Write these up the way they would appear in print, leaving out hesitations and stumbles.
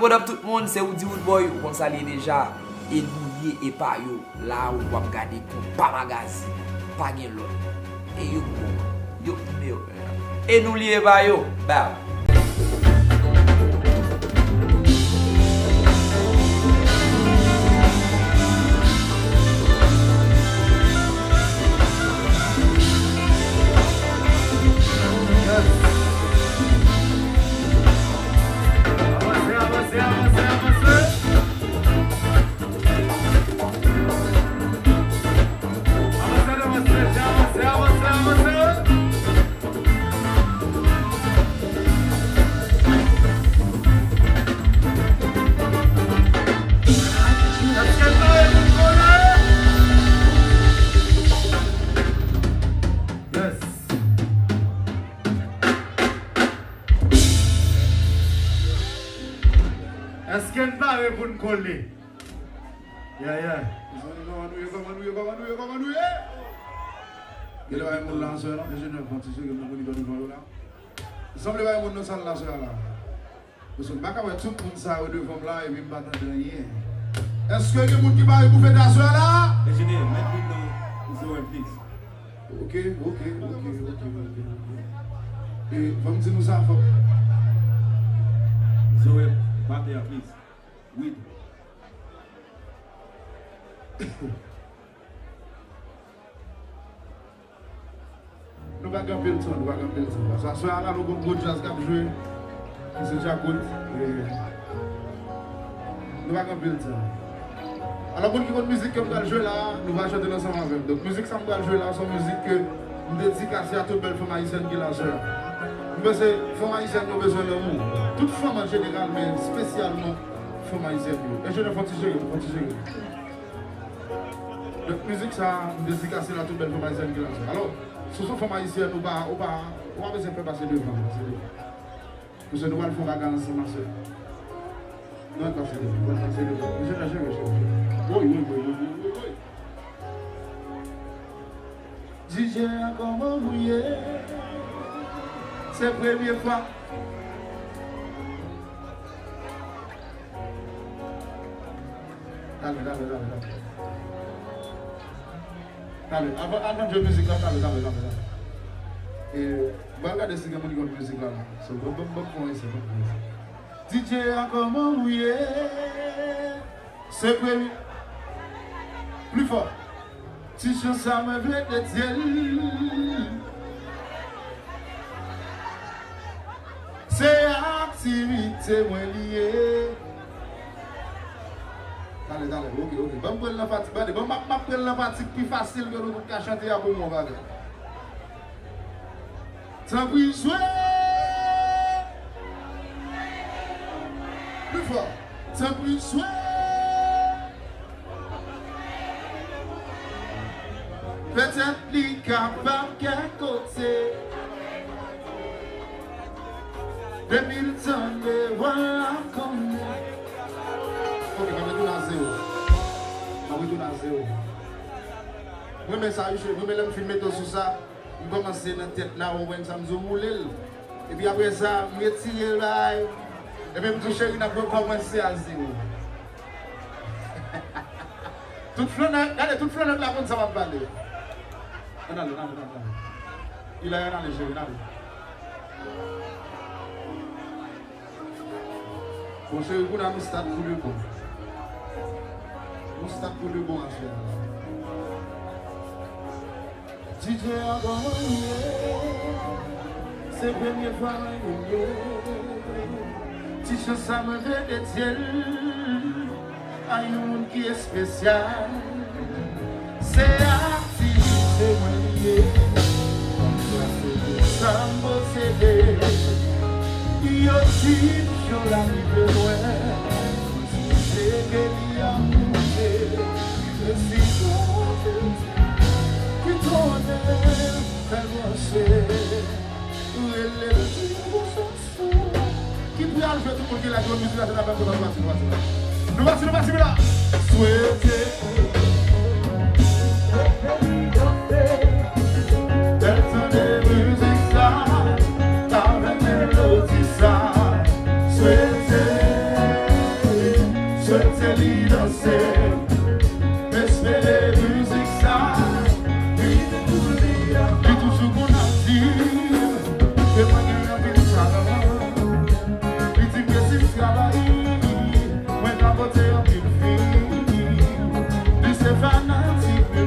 What up tout le monde, c'est Woody Woodboy, ou kon sali deja, e nouye e pa yo, la ou wap gade kon pa magazi, pa gen lot, e yo bon, yo pime yo, e nou liye ba yo, ba. Est-ce qu'elle parle pour nous coller? Yeah. Il y a un lanceur là, je ne sais pas si c'est un là. Il semble qu'il y a un lanceur là. Parce que je ne sais pas tout le monde ça devant là et puis pas de rien. Est-ce que il y a des gens qui parlent pour faire lanceur là? Engineer, let me know Zoe, please. Ok. Et va me dire nous ça. Zoe, back there, please. With. Nous va camper le temps, Ça soit là, nous avons un jazz qui a joué, qui se jacoute. Nous va camper le temps. Alors, pour qui musique que nous allons jouer là, nous allons chanter ensemble avec. Donc, musique que nous allons jouer là, c'est une musique que nous dédicacons à toute belle femme haïtienne qui l'a joué. Parce que les femmes haïtiennes ont besoin d'amour. Toutes les femmes en général, mais spécialement les femmes haïtiennes. Et je ne fais pas gérer. Donc, musique, ça, nous dédicacons à toute belle femme haïtienne qui l'a joué. Alors, si nous sommes haïtiens, nous ne pouvons pas faire passer devant. Parce que nous allons faire la gagne ensemble, ma soeur. Nous allons passer devant. Oui. DJ a comment mouillé, c'est la première fois. Allez, avant de musique là, et regardez si vous avez une musique là. C'est bon point ici. DJ a comment mouillé, c'est premier. Plus fort. Si je ça me veut de Dieu. C'est activité moins liée. Allez, ok. Bon, prendre la partie, bon, ma prendre la partie plus facile que nous pouvons chanter à pour moi, ça peut jouer. Plus fort. Ça peut jouer. Peut-être les capables qu'à côté. 2000 tonnes de voilà comme. Ok, on va retourner à zéro. Oui, mais ça, je vais filmer tout sur ça. Je commence dans la tête là, on voit ça me rouler. Et puis après ça, je vais tirer là. Et même tout chéri n'a pas commencé à zéro. Toute flanelle là, ça va parler. Non. Il a rien dans les jeux, Bon, chéri, vous avez un stade pour le bon. Un stade pour le bon à faire. DJ a gagné, c'est la première fois que je ça me fait de Dieu, à un monde qui est spécial. C'est activité moyenne, ça me posséder. Il y a aussi toujours la vie de loin, c'est qu'il y a monté, le silence qui tourne. Qui peut aller jouer tout le monde qui la grande musique là, c'est la même chose. Nous voici là. Souhaitez. D'être des musiques ça, avec mélodie ça. Souhaitez l'y danser. Espérer musique ça. Puis tout ce qu'on a dit. Et moi qui n'ai pas ça. Puis tu me dis que travailler. Moi t'as voté en une fille. Lui c'est fanatique de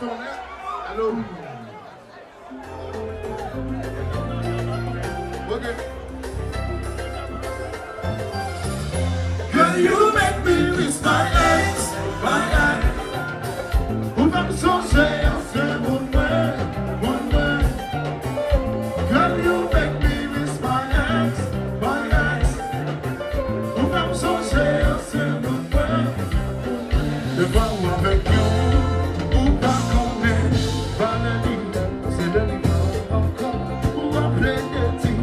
tourner. Allô? Ok. Girl, you make me miss my ex, my ex. Ou même songer à ce monde, monde. Girl, you make me miss my ex, my ex. Ou même songer à ce monde. De voir avec you, ou pas connaître, Valérie, c'est de l'hiver encore. Ou appeler des petits,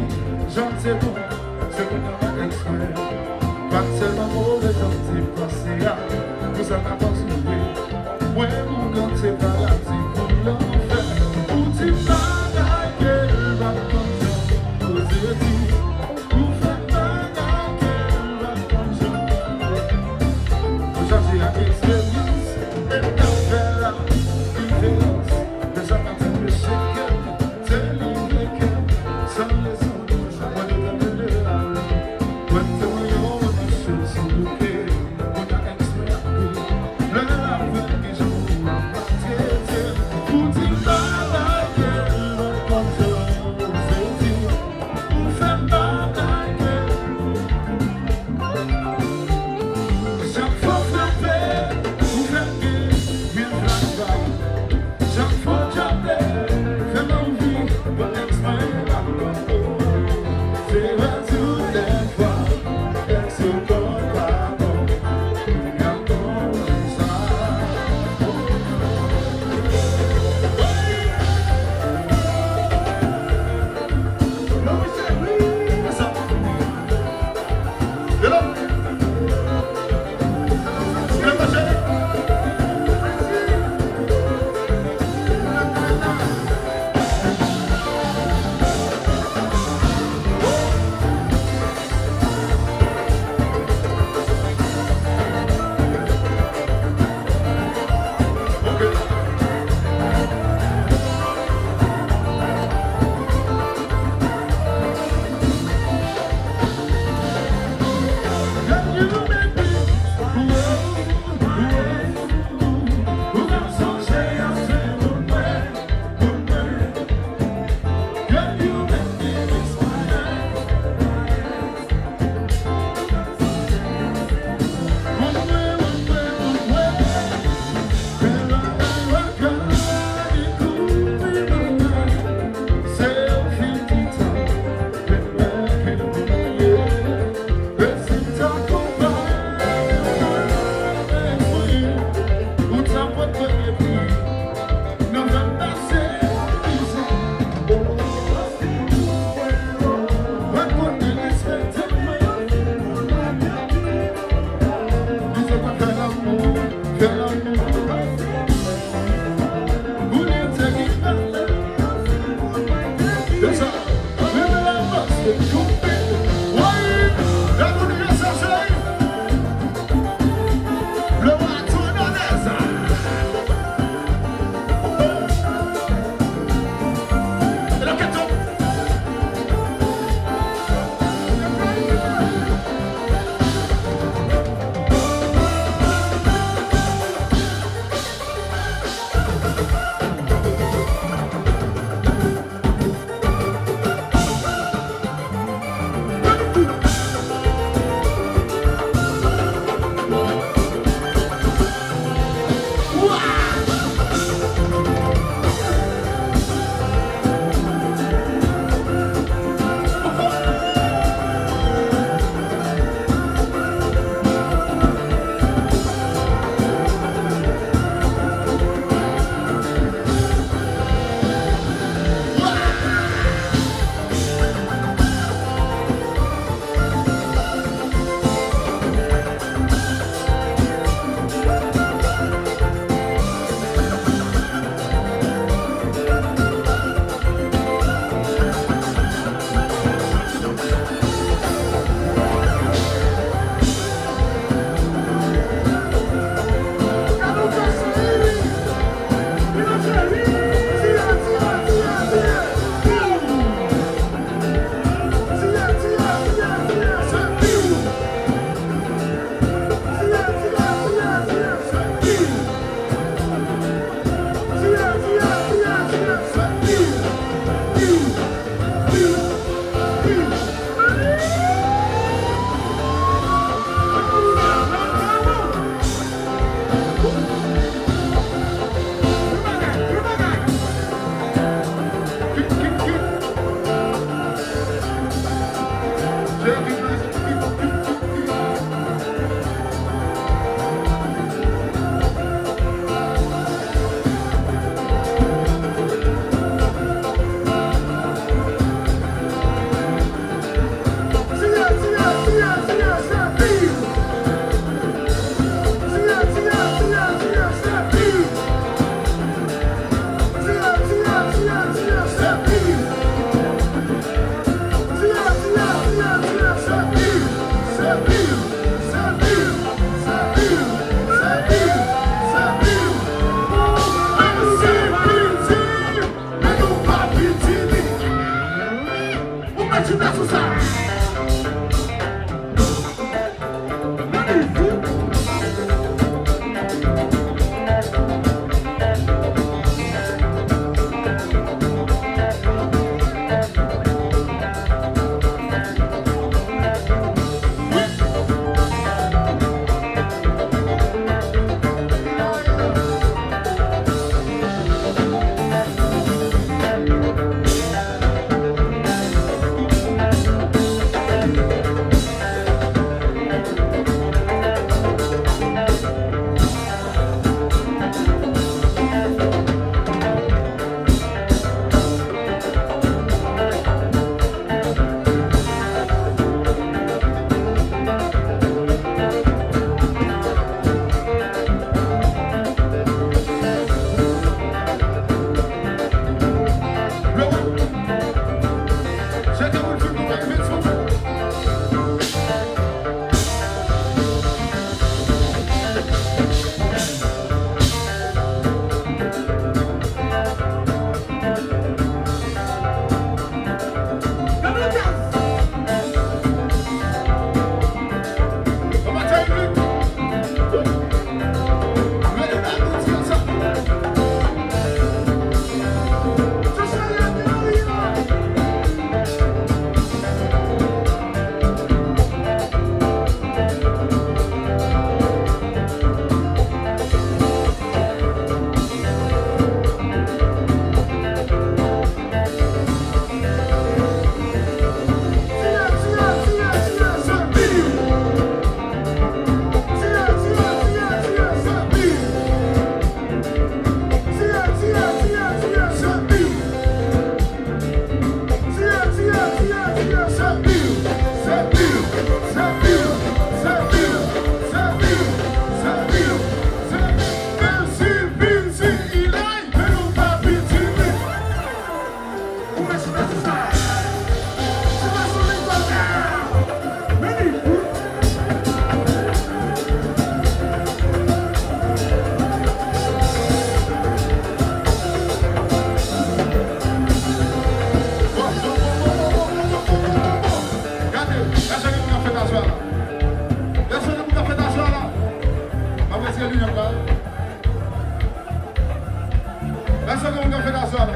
Là, c'est comme on fait dans ce soir là.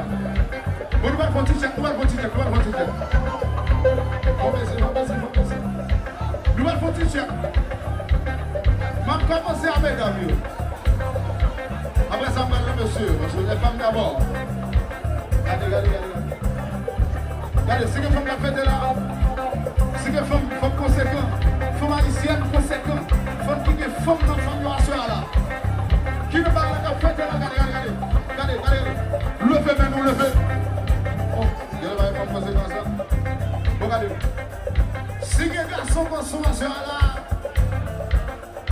On va faire un petit check, on va faire un petit check, on va faire un petit check. On va essayer. Nous allons faire un petit check. Je vais commencer à mettre d'avis. Après ça, je vais le monsieur, les femmes d'abord. Regardez. Regardez, c'est que femme la fête là. C'est que femme conséquent. Femme haïtienne conséquent. Femme qui est femme dans femme noire là. Qui ne parle pas de fête là, regardez. Levez, mais nous levez. Oh, il y a une femme conséquent ça. Regardez. Si les garçons consommation là.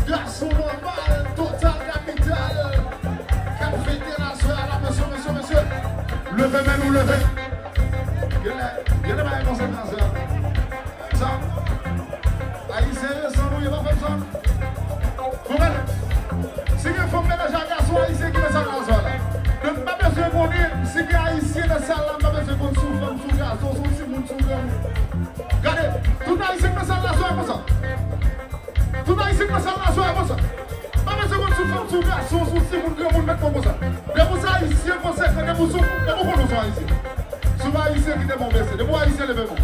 Garçon normal, total capital. Cap fédération là, monsieur. Levez, mais nous levez. Il y a des conséquences là. Ça, haïtien, sans nous, il va faire ça. Vous voyez, si il faut mélanger un garçon haïtien qui est dans la salle là, donc pas besoin de connaître, si il y a haïtien dans la salle là, pas besoin de connaître sous femme, sous garçon, sous si moun, sous gamme. Regardez, tout haïtien dans la salle là, c'est comme ça. Tout haïtien dans la salle là, c'est comme ça. Pas besoin de connaître sous femme, sous garçon, sous si moun, gamme, mettre comme ça. Mais pour ça, haïtien, conséquent, mais pour nous sommes haïtiens. Souvent haïtien qui est mon verset, de moi haïtien le même. Vous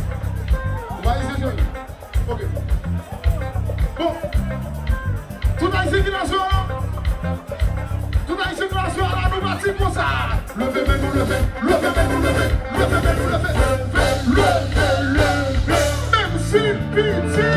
voyez haïtien joli. Ok. Bon. Tout haïtien qui est là, tout haïtien qui est là, nous bâtissons pour ça. Levez, mais nous levez. Levez. Même si pitié.